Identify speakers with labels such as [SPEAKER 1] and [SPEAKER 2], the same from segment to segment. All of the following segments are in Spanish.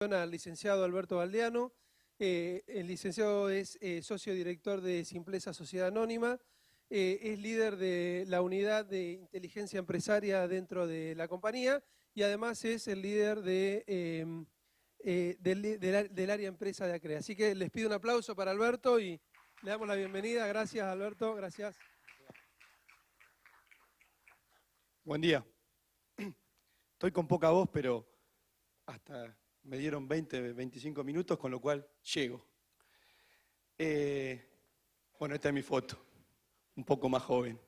[SPEAKER 1] Al licenciado Alberto Baldeano. El licenciado es socio director de Simpleza Sociedad Anónima, es líder de la unidad de inteligencia empresaria dentro de la compañía y además es el líder del área empresa de Acrea. Así que les pido un aplauso para Alberto y le damos la bienvenida. Gracias, Alberto, gracias.
[SPEAKER 2] Buen día. Estoy con poca voz, pero hasta me dieron 25 minutos, con lo cual llego. Bueno, esta es mi foto, un poco más joven.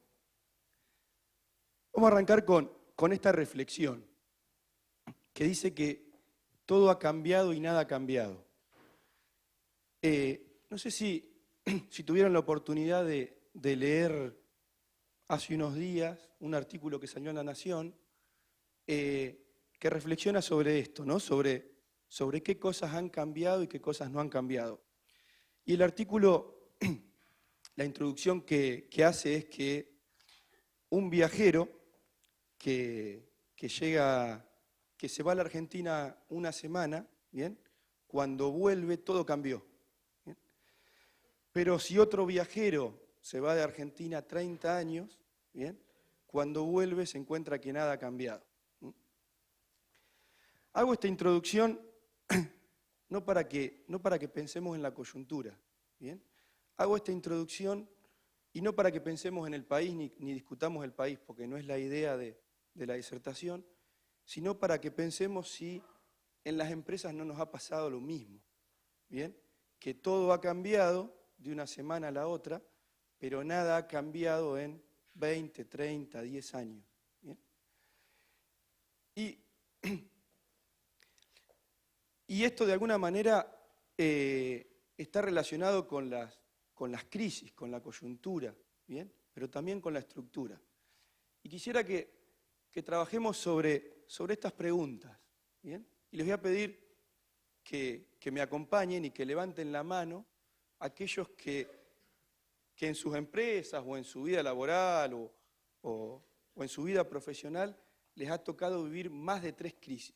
[SPEAKER 2] Vamos a arrancar con esta reflexión, que dice que todo ha cambiado y nada ha cambiado. No sé si tuvieron la oportunidad de leer hace unos días un artículo que salió en La Nación, que reflexiona sobre esto, ¿no? Sobre qué cosas han cambiado y qué cosas no han cambiado. Y el artículo, la introducción que hace es que un viajero que se va a la Argentina una semana, ¿bien? Cuando vuelve todo cambió, ¿bien? Pero si otro viajero se va de Argentina 30 años, ¿bien? Cuando vuelve se encuentra que nada ha cambiado. Hago esta introducción no para que pensemos en la coyuntura, ¿bien? Hago esta introducción y no para que pensemos en el país ni discutamos el país, porque no es la idea de la disertación, sino para que pensemos si en las empresas no nos ha pasado lo mismo, ¿bien? Que todo ha cambiado de una semana a la otra, pero nada ha cambiado en 20, 30, 10 años, ¿bien? Y esto de alguna manera está relacionado con las crisis, con la coyuntura, ¿bien? Pero también con la estructura. Y quisiera que trabajemos sobre estas preguntas, ¿bien? Y les voy a pedir que me acompañen y que levanten la mano aquellos que en sus empresas o en su vida laboral o en su vida profesional les ha tocado vivir más de 3 crisis.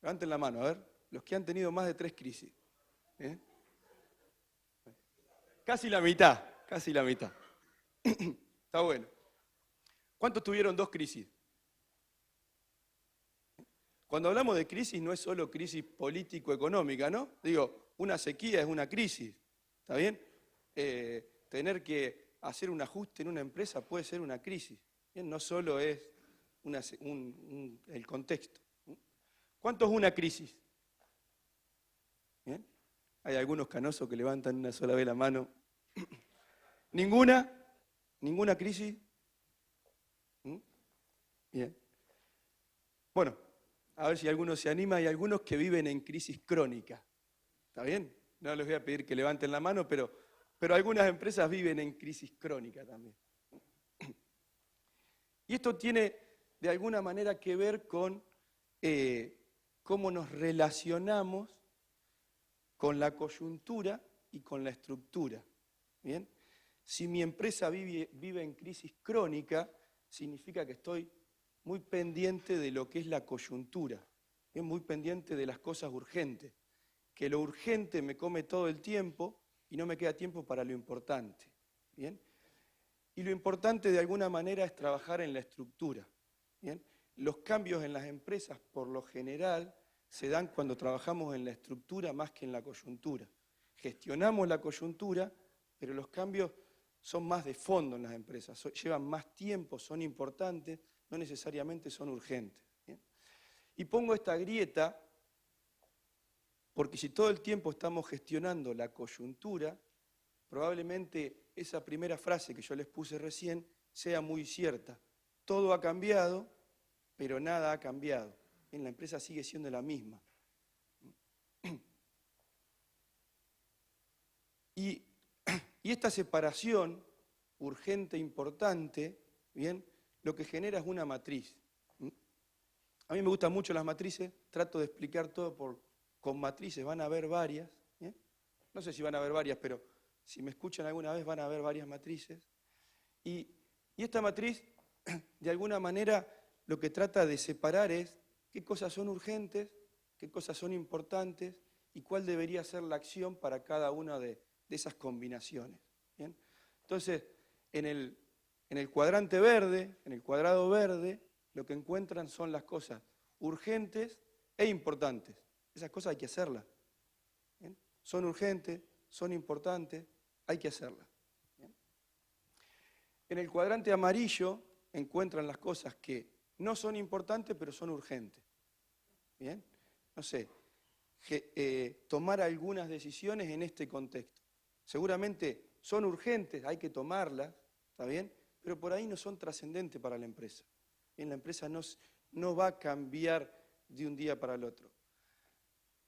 [SPEAKER 2] Levanten la mano, a ver, los que han tenido más de 3 crisis. ¿Eh? Casi la mitad, casi la mitad. Está bueno. ¿Cuántos tuvieron 2 crisis? Cuando hablamos de crisis no es solo crisis político-económica, ¿no? Digo, una sequía es una crisis, ¿está bien? Tener que hacer un ajuste en una empresa puede ser una crisis, ¿bien? No solo es el contexto. ¿Cuánto es una crisis? ¿Bien? Hay algunos canosos que levantan una sola vez la mano. ¿Ninguna? ¿Ninguna crisis? Bien. Bueno, a ver si alguno se anima. Hay algunos que viven en crisis crónica. ¿Está bien? No les voy a pedir que levanten la mano, pero algunas empresas viven en crisis crónica también. Y esto tiene de alguna manera que ver con cómo nos relacionamos con la coyuntura y con la estructura. ¿Bien? Si mi empresa vive en crisis crónica, significa que estoy muy pendiente de lo que es la coyuntura, ¿bien? Muy pendiente de las cosas urgentes, que lo urgente me come todo el tiempo y no me queda tiempo para lo importante. ¿Bien? Y lo importante de alguna manera es trabajar en la estructura. ¿Bien? Los cambios en las empresas, por lo general, se dan cuando trabajamos en la estructura más que en la coyuntura. Gestionamos la coyuntura, pero los cambios son más de fondo en las empresas, llevan más tiempo, son importantes, no necesariamente son urgentes. ¿Bien? Y pongo esta grieta porque si todo el tiempo estamos gestionando la coyuntura, probablemente esa primera frase que yo les puse recién sea muy cierta. Todo ha cambiado, pero nada ha cambiado. La empresa sigue siendo la misma. Y esta separación urgente, importante, ¿bien? Lo que genera es una matriz. A mí me gustan mucho las matrices, trato de explicar todo con matrices, van a haber varias. ¿Bien? No sé si van a haber varias, pero si me escuchan alguna vez van a haber varias matrices. Y esta matriz, de alguna manera, lo que trata de separar es qué cosas son urgentes, qué cosas son importantes y cuál debería ser la acción para cada una de esas combinaciones. ¿Bien? Entonces, en el cuadrante verde, en el cuadrado verde, lo que encuentran son las cosas urgentes e importantes. Esas cosas hay que hacerlas. ¿Bien? Son urgentes, son importantes, hay que hacerlas. ¿Bien? En el cuadrante amarillo encuentran las cosas que no son importantes, pero son urgentes. ¿Bien? No sé, tomar algunas decisiones en este contexto. Seguramente son urgentes, hay que tomarlas, ¿está bien? Pero por ahí no son trascendentes para la empresa. Bien, la empresa no va a cambiar de un día para el otro.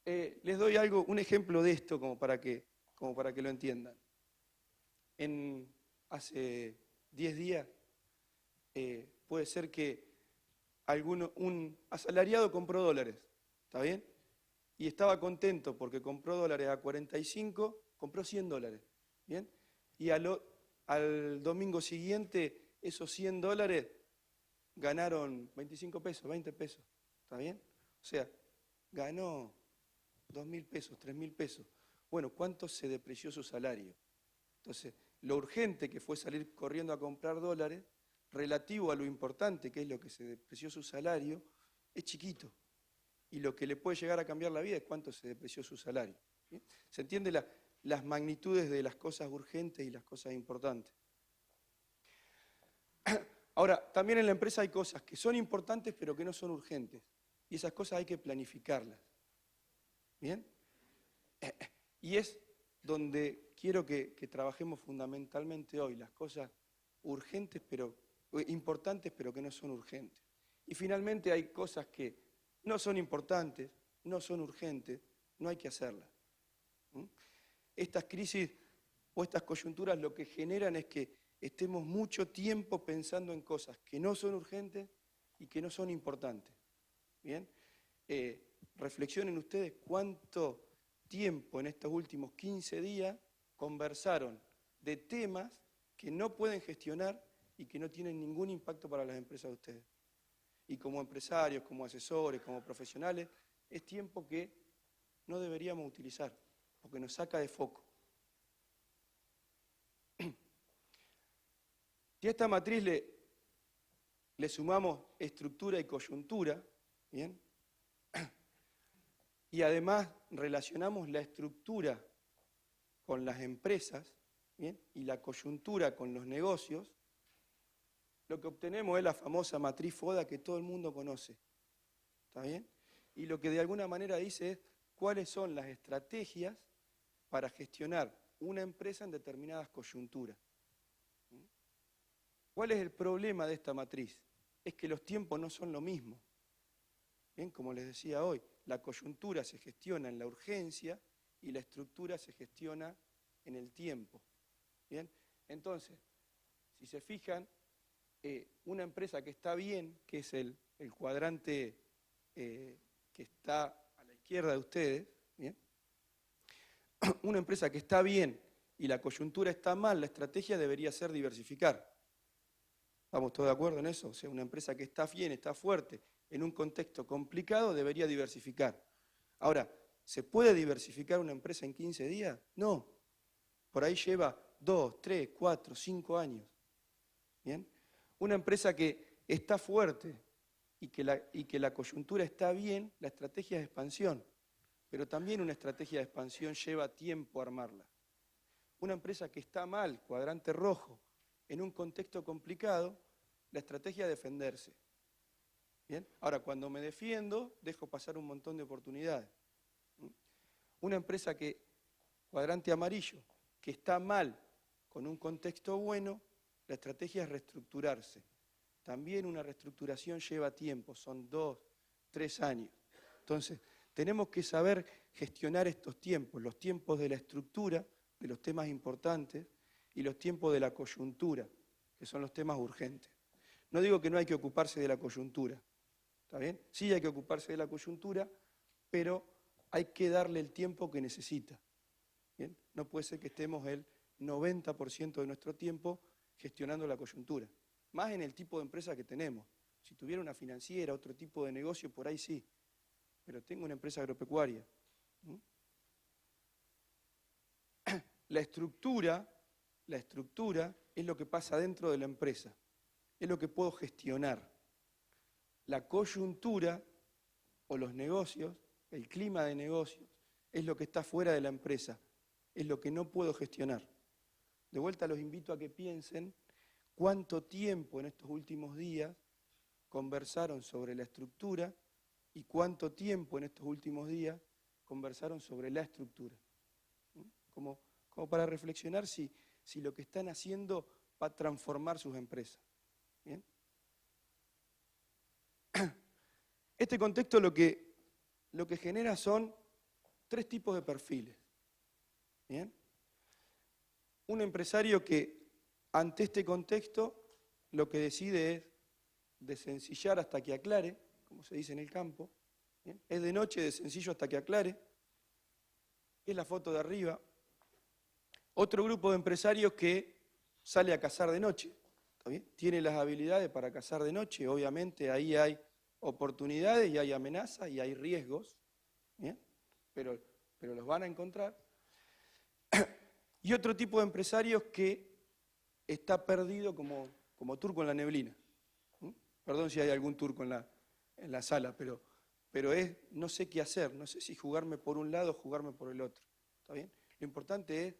[SPEAKER 2] Les doy un ejemplo de esto como para que lo entiendan. Hace 10 días puede ser que un asalariado compró dólares, ¿está bien? Y estaba contento porque compró dólares a 45, compró 100 dólares, ¿bien? Y al domingo siguiente esos 100 dólares ganaron 25 pesos, 20 pesos, ¿está bien? O sea, ganó 2.000 pesos, 3.000 pesos. Bueno, ¿cuánto se depreció su salario? Entonces, lo urgente que fue salir corriendo a comprar dólares, relativo a lo importante que es lo que se depreció su salario, es chiquito. Y lo que le puede llegar a cambiar la vida es cuánto se depreció su salario. ¿Bien? ¿Se entiende las magnitudes de las cosas urgentes y las cosas importantes? Ahora, también en la empresa hay cosas que son importantes pero que no son urgentes. Y esas cosas hay que planificarlas. ¿Bien? Y es donde quiero que trabajemos fundamentalmente hoy, las cosas urgentes importantes pero que no son urgentes. Y finalmente hay cosas que no son importantes, no son urgentes, no hay que hacerlas. Estas crisis o estas coyunturas lo que generan es que estemos mucho tiempo pensando en cosas que no son urgentes y que no son importantes. ¿Bien? Reflexionen ustedes cuánto tiempo en estos últimos 15 días conversaron de temas que no pueden gestionar y que no tienen ningún impacto para las empresas de ustedes. Y como empresarios, como asesores, como profesionales, es tiempo que no deberíamos utilizar, porque nos saca de foco. Si a esta matriz le sumamos estructura y coyuntura, ¿bien? Y además relacionamos la estructura con las empresas, ¿bien? Y la coyuntura con los negocios, lo que obtenemos es la famosa matriz FODA que todo el mundo conoce. ¿Está bien? Y lo que de alguna manera dice es cuáles son las estrategias para gestionar una empresa en determinadas coyunturas. ¿Cuál es el problema de esta matriz? Es que los tiempos no son lo mismo. Bien, como les decía hoy, la coyuntura se gestiona en la urgencia y la estructura se gestiona en el tiempo. Bien, entonces, si se fijan, una empresa que está bien, que es el cuadrante que está a la izquierda de ustedes, ¿bien? Una empresa que está bien y la coyuntura está mal, la estrategia debería ser diversificar. ¿Estamos todos de acuerdo en eso? O sea, una empresa que está bien, está fuerte, en un contexto complicado, debería diversificar. Ahora, ¿se puede diversificar una empresa en 15 días? No. Por ahí lleva 2, 3, 4, 5 años. ¿Bien? Una empresa que está fuerte y que la coyuntura está bien, la estrategia es expansión. Pero también una estrategia de expansión lleva tiempo armarla. Una empresa que está mal, cuadrante rojo, en un contexto complicado, la estrategia es defenderse. ¿Bien? Ahora, cuando me defiendo, dejo pasar un montón de oportunidades. Una empresa cuadrante amarillo, que está mal con un contexto bueno, la estrategia es reestructurarse. También una reestructuración lleva tiempo, son 2, 3 años. Entonces, tenemos que saber gestionar estos tiempos, los tiempos de la estructura, de los temas importantes, y los tiempos de la coyuntura, que son los temas urgentes. No digo que no hay que ocuparse de la coyuntura, ¿está bien? Sí hay que ocuparse de la coyuntura, pero hay que darle el tiempo que necesita. ¿Bien? No puede ser que estemos el 90% de nuestro tiempo gestionando la coyuntura, más en el tipo de empresa que tenemos. Si tuviera una financiera, otro tipo de negocio, por ahí sí. pero tengo una empresa agropecuaria. ¿Mm? La estructura es lo que pasa dentro de la empresa, es lo que puedo gestionar. La coyuntura o los negocios, el clima de negocios, es lo que está fuera de la empresa, es lo que no puedo gestionar. De vuelta los invito a que piensen cuánto tiempo en estos últimos días conversaron sobre la estructura y cuánto tiempo en estos últimos días conversaron sobre la estructura. Como para reflexionar si lo que están haciendo va a transformar sus empresas. ¿Bien? Este contexto lo que genera son 3 tipos de perfiles. ¿Bien? Un empresario que ante este contexto lo que decide es desencillar hasta que aclare, como se dice en el campo. ¿Bien? Es de noche, de sencillo hasta que aclare. Es la foto de arriba. Otro grupo de empresarios que sale a cazar de noche. ¿Está bien? Tiene las habilidades para cazar de noche. Obviamente ahí hay oportunidades y hay amenazas y hay riesgos. ¿Bien? Pero los van a encontrar. Y otro tipo de empresarios que está perdido como turco en la neblina. Perdón si hay algún turco en la sala, pero es no sé qué hacer, no sé si jugarme por un lado o jugarme por el otro. ¿Está bien? Lo importante es,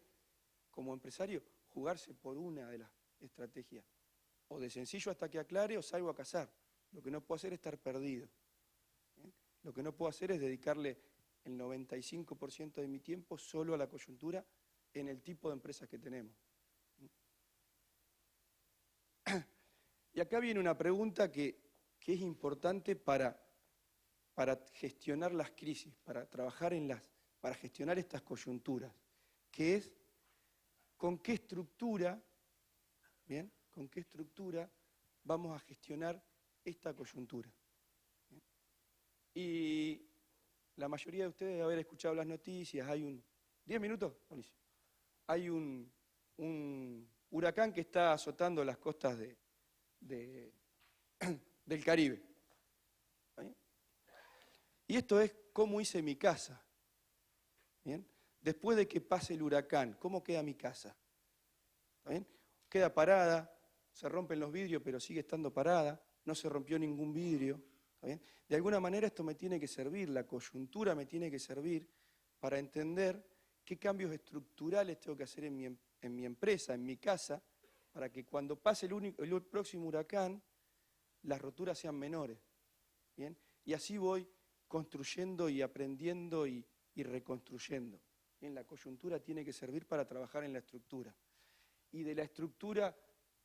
[SPEAKER 2] como empresario, jugarse por una de las estrategias. O de sencillo hasta que aclare o salgo a cazar. Lo que no puedo hacer es estar perdido. ¿Bien? Lo que no puedo hacer es dedicarle el 95% de mi tiempo solo a la coyuntura en el tipo de empresas que tenemos. Y acá viene una pregunta que es importante para gestionar las crisis, para trabajar para gestionar estas coyunturas, que es ¿con qué estructura, bien, con qué estructura vamos a gestionar esta coyuntura? ¿Bien? Y la mayoría de ustedes debe haber escuchado las noticias, hay un... ¿10 minutos? Buenísimo. Hay un huracán que está azotando las costas del Caribe. ¿Bien? Y esto es cómo hice mi casa. ¿Bien? Después de que pase el huracán, ¿cómo queda mi casa? ¿Está bien? Queda parada, se rompen los vidrios, pero sigue estando parada, no se rompió ningún vidrio. ¿Está bien? De alguna manera esto me tiene que servir, la coyuntura me tiene que servir para entender qué cambios estructurales tengo que hacer en mi empresa, en mi casa, para que cuando pase el próximo huracán, las roturas sean menores. ¿Bien? Y así voy construyendo y aprendiendo y reconstruyendo. ¿Bien? La coyuntura tiene que servir para trabajar en la estructura. Y de la estructura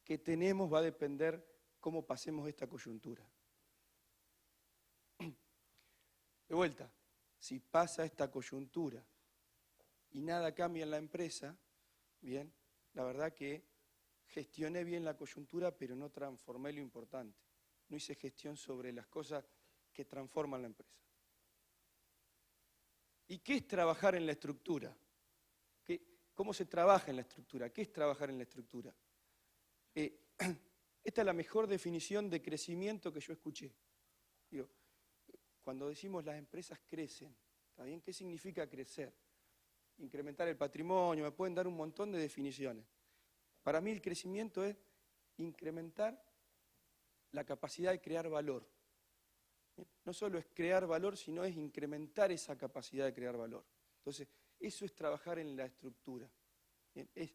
[SPEAKER 2] que tenemos va a depender cómo pasemos esta coyuntura. De vuelta, si pasa esta coyuntura y nada cambia en la empresa, bien, la verdad que gestioné bien la coyuntura, pero no transformé lo importante. No hice gestión sobre las cosas que transforman la empresa. ¿Y qué es trabajar en la estructura? ¿Cómo se trabaja en la estructura? ¿Qué es trabajar en la estructura? Esta es la mejor definición de crecimiento que yo escuché. Digo, cuando decimos las empresas crecen, ¿está bien? ¿Qué significa crecer? Incrementar el patrimonio, me pueden dar un montón de definiciones. Para mí el crecimiento es incrementar la capacidad de crear valor. No solo es crear valor, sino es incrementar esa capacidad de crear valor. Entonces, eso es trabajar en la estructura. ¿Bien? Es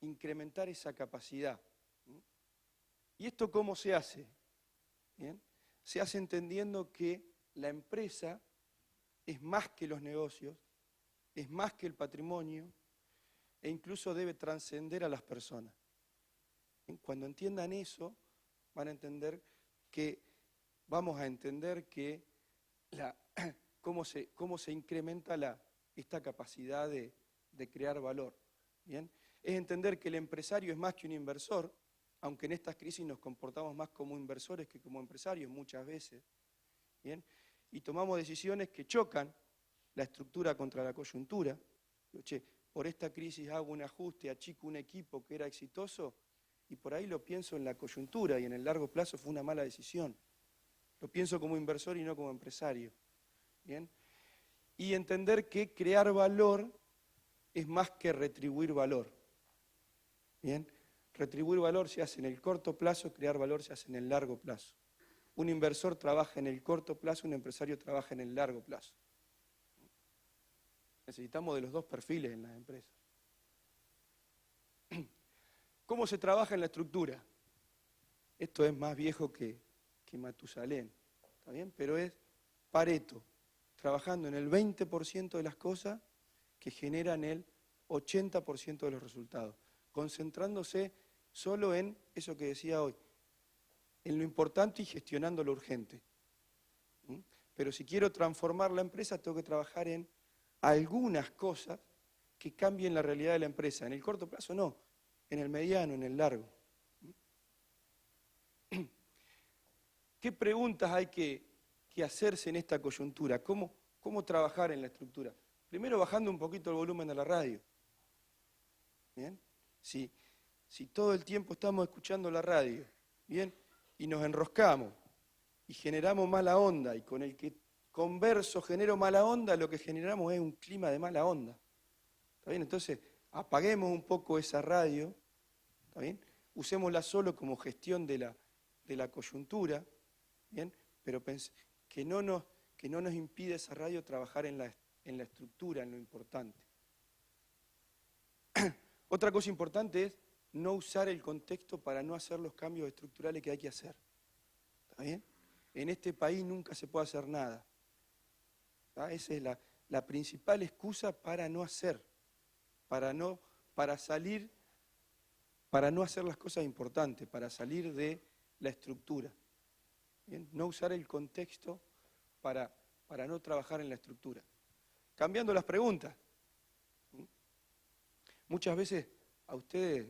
[SPEAKER 2] incrementar esa capacidad. ¿Bien? ¿Y esto cómo se hace? ¿Bien? Se hace entendiendo que la empresa es más que los negocios, es más que el patrimonio, e incluso debe trascender a las personas. ¿Bien? Cuando entiendan eso, van a entender que vamos a entender que cómo se incrementa esta capacidad de crear valor. ¿Bien? Es entender que el empresario es más que un inversor, aunque en estas crisis nos comportamos más como inversores que como empresarios muchas veces. ¿Bien? Y tomamos decisiones que chocan la estructura contra la coyuntura. Che, por esta crisis hago un ajuste, achico un equipo que era exitoso y por ahí lo pienso en la coyuntura y en el largo plazo fue una mala decisión. Lo pienso como inversor y no como empresario. ¿bien? Y entender que crear valor es más que retribuir valor, ¿bien? Retribuir valor se hace en el corto plazo, crear valor se hace en el largo plazo. Un inversor trabaja en el corto plazo, un empresario trabaja en el largo plazo. Necesitamos de los dos perfiles en las empresas. ¿Cómo se trabaja en la estructura? Esto es más viejo que Matusalén, ¿está bien? Pero es Pareto, trabajando en el 20% de las cosas que generan el 80% de los resultados, concentrándose solo en eso que decía hoy, en lo importante y gestionando lo urgente. Pero si quiero transformar la empresa, tengo que trabajar en algunas cosas que cambien la realidad de la empresa. En el corto plazo no, en el mediano, en el largo. ¿Qué preguntas hay que hacerse en esta coyuntura? ¿Cómo trabajar en la estructura? Primero bajando un poquito el volumen de la radio. ¿Bien? Si todo el tiempo estamos escuchando la radio, ¿bien? Y nos enroscamos y generamos mala onda, y con el que converso genero mala onda, lo que generamos es un clima de mala onda. ¿Está bien? Entonces, apaguemos un poco esa radio, ¿está bien? Usémosla solo como gestión de la coyuntura, ¿bien? Pero que no nos impide esa radio trabajar en la estructura, en lo importante. Otra cosa importante es no usar el contexto para no hacer los cambios estructurales que hay que hacer. ¿Está bien? En este país nunca se puede hacer nada. ¿Está? Esa es la principal excusa para no hacer, para no hacer las cosas importantes, para salir de la estructura. ¿Bien? No usar el contexto para no trabajar en la estructura. Cambiando las preguntas. Muchas veces a ustedes,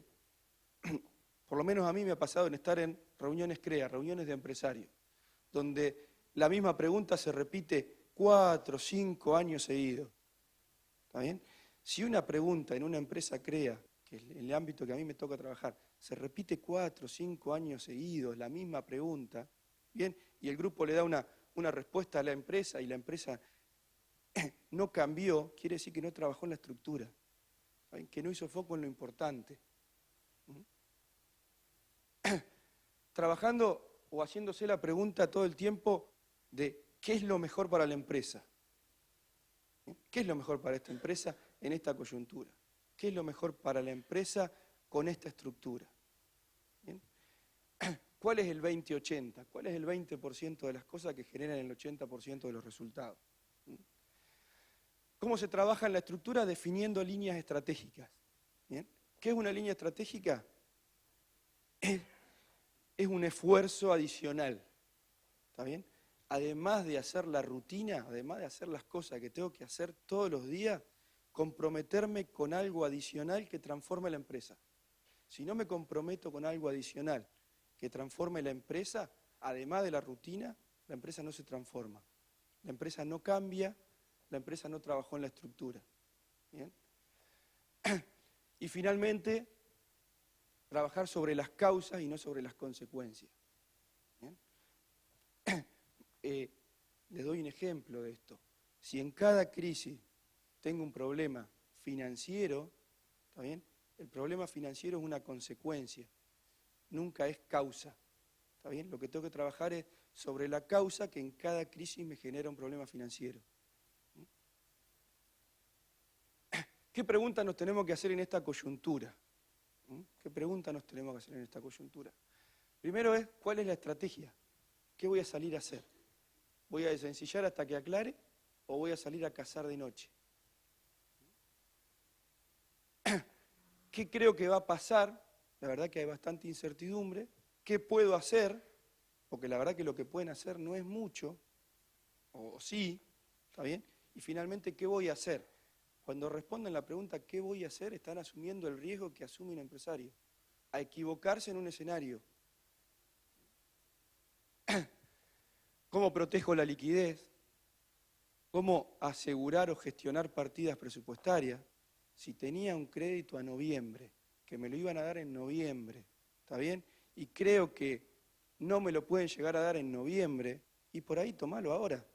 [SPEAKER 2] por lo menos a mí me ha pasado en estar en reuniones CREA, reuniones de empresarios, donde la misma pregunta se repite 4 o 5 años seguidos. ¿Está bien? Si una pregunta en una empresa CREA, que es el ámbito que a mí me toca trabajar, se repite 4 o 5 años seguidos, la misma pregunta, ¿bien? Y el grupo le da una respuesta a la empresa y la empresa no cambió, quiere decir que no trabajó en la estructura, ¿saben? Que no hizo foco en lo importante. Trabajando o haciéndose la pregunta todo el tiempo de ¿qué es lo mejor para la empresa? ¿Qué es lo mejor para esta empresa en esta coyuntura? ¿Qué es lo mejor para la empresa con esta estructura? ¿Bien? ¿Cuál es el 20-80? ¿Cuál es el 20% de las cosas que generan el 80% de los resultados? ¿Cómo se trabaja en la estructura? Definiendo líneas estratégicas. ¿Bien? ¿Qué es una línea estratégica? Es un esfuerzo adicional. ¿Está bien? Además de hacer la rutina, además de hacer las cosas que tengo que hacer todos los días, comprometerme con algo adicional que transforme la empresa. Si no me comprometo con algo adicional que transforme la empresa, además de la rutina, la empresa no se transforma. La empresa no cambia, la empresa no trabajó en la estructura. ¿Bien? Y finalmente, trabajar sobre las causas y no sobre las consecuencias. ¿Bien? Les doy un ejemplo de esto. Si en cada crisis tengo un problema financiero, ¿está bien? El problema financiero es una consecuencia, nunca es causa. ¿Está bien? Lo que tengo que trabajar es sobre la causa que en cada crisis me genera un problema financiero. ¿Qué preguntas nos tenemos que hacer en esta coyuntura? ¿Qué preguntas nos tenemos que hacer en esta coyuntura? Primero es, ¿cuál es la estrategia? ¿Qué voy a salir a hacer? ¿Voy a desencillar hasta que aclare o voy a salir a cazar de noche? ¿Qué creo que va a pasar? La verdad que hay bastante incertidumbre. ¿Qué puedo hacer? Porque la verdad que lo que pueden hacer no es mucho, o sí, ¿está bien? Y finalmente, ¿qué voy a hacer? Cuando responden la pregunta ¿qué voy a hacer? Están asumiendo el riesgo que asume un empresario, a equivocarse en un escenario. ¿Cómo protejo la liquidez? ¿Cómo asegurar o gestionar partidas presupuestarias? Si tenía un crédito a noviembre, que me lo iban a dar en noviembre, ¿está bien? Y creo que no me lo pueden llegar a dar en noviembre, y por ahí tomalo ahora.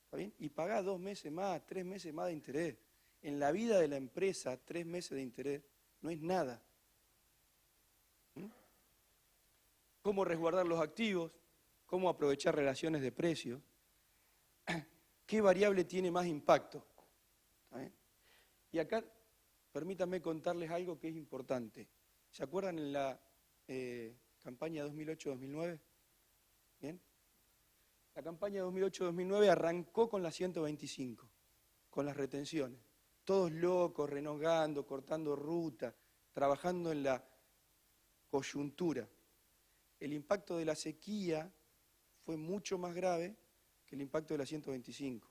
[SPEAKER 2] ¿Está bien? Y pagás 2 meses más, 3 meses más de interés. En la vida de la empresa, 3 meses de interés no es nada. ¿Mm? ¿Cómo resguardar los activos? ¿Cómo aprovechar relaciones de precios? ¿Qué variable tiene más impacto? ¿Está bien? Y acá, permítanme contarles algo que es importante. ¿Se acuerdan en la campaña 2008-2009? ¿Bien? La campaña 2008-2009 arrancó con la 125, con las retenciones. Todos locos, renegando, cortando ruta, trabajando en la coyuntura. El impacto de la sequía fue mucho más grave que el impacto de la 125.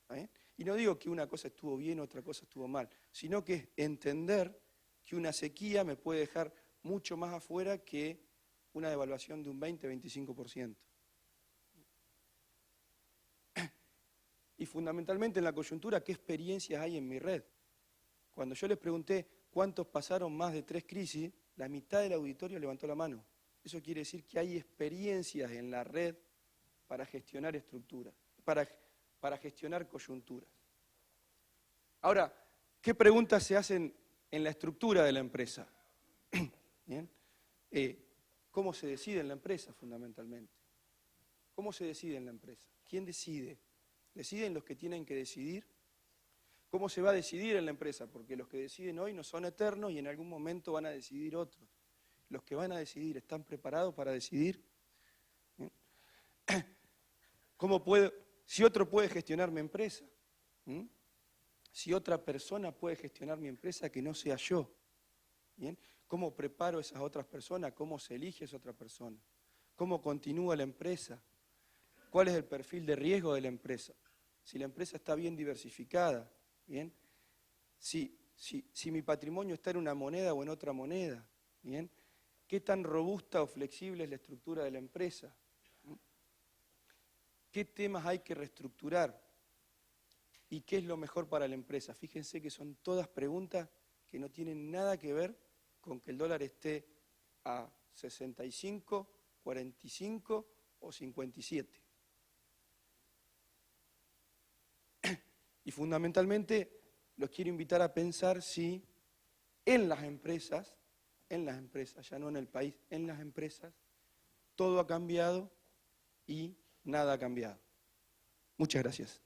[SPEAKER 2] ¿Está bien? Y no digo que una cosa estuvo bien, otra cosa estuvo mal, sino que es entender que una sequía me puede dejar mucho más afuera que una devaluación de un 20-25%. Y fundamentalmente en la coyuntura, ¿qué experiencias hay en mi red? Cuando yo les pregunté cuántos pasaron más de 3 crisis, la mitad del auditorio levantó la mano. Eso quiere decir que hay experiencias en la red para gestionar estructuras, para gestionar coyunturas. Ahora, ¿qué preguntas se hacen en la estructura de la empresa? ¿Bien? ¿Cómo se decide en la empresa fundamentalmente? ¿Cómo se decide en la empresa? ¿Quién decide? ¿Deciden los que tienen que decidir? ¿Cómo se va a decidir en la empresa? Porque los que deciden hoy no son eternos y en algún momento van a decidir otros. Los que van a decidir, ¿están preparados para decidir? Si otro puede gestionar mi empresa, si otra persona puede gestionar mi empresa que no sea yo, ¿bien? ¿Cómo preparo a esas otras personas? ¿Cómo se elige a esa otra persona? ¿Cómo continúa la empresa? ¿Cuál es el perfil de riesgo de la empresa? Si la empresa está bien diversificada, ¿bien? Si mi patrimonio está en una moneda o en otra moneda, ¿bien? ¿Qué tan robusta o flexible es la estructura de la empresa? ¿Qué temas hay que reestructurar? ¿Y qué es lo mejor para la empresa? Fíjense que son todas preguntas que no tienen nada que ver con que el dólar esté a 65, 45 o 57. Y fundamentalmente los quiero invitar a pensar si en las empresas, ya no en el país, en las empresas, todo ha cambiado y nada ha cambiado. Muchas gracias.